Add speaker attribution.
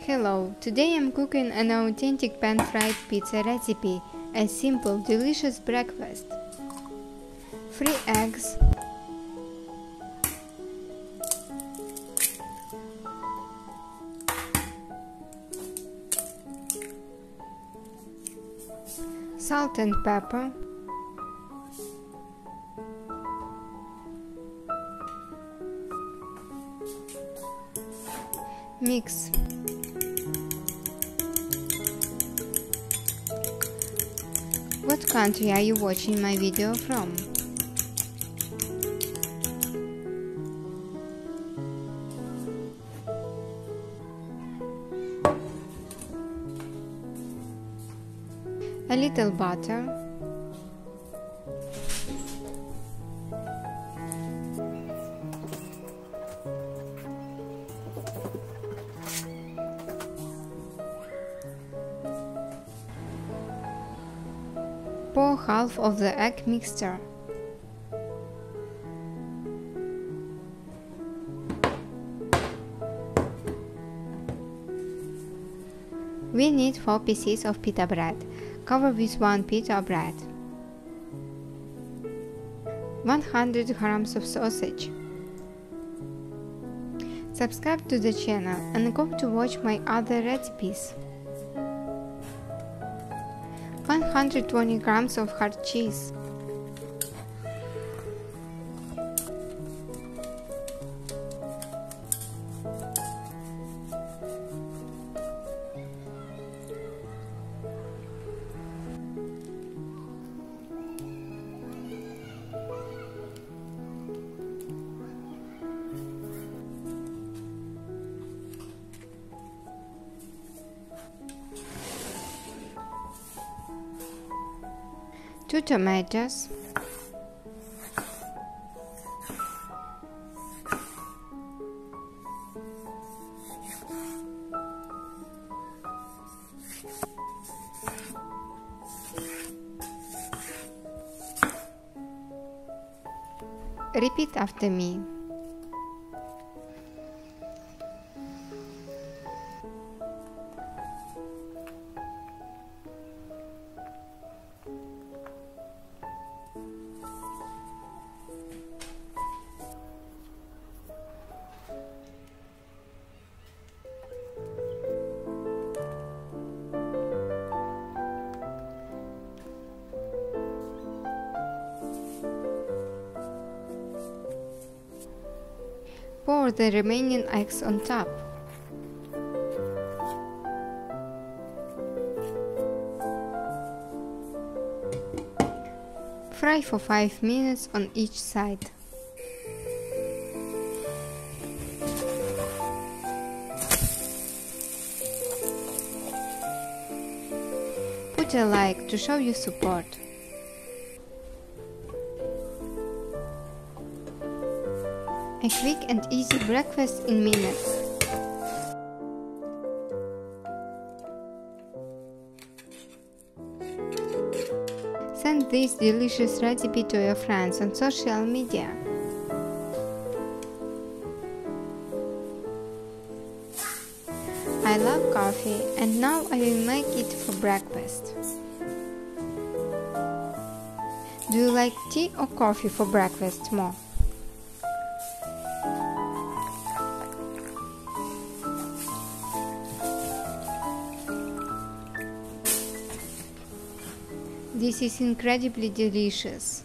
Speaker 1: Hello, today I'm cooking an authentic pan-fried pizza recipe, a simple, delicious breakfast. 3 eggs, salt and pepper, mix. What country are you watching my video from? A little butter, pour half of the egg mixture. We need 4 pieces of pita bread. Cover with 1 pita bread. 100 grams of sausage. Subscribe to the channel and go to watch my other recipes. 120 grams of hard cheese. Two tomatoes, repeat after me. Pour the remaining eggs on top. Fry for 5 minutes on each side. Put a like to show your support. A quick and easy breakfast in minutes. Send this delicious recipe to your friends on social media. I love coffee and now I will make it for breakfast. Do you like tea or coffee for breakfast more? This is incredibly delicious.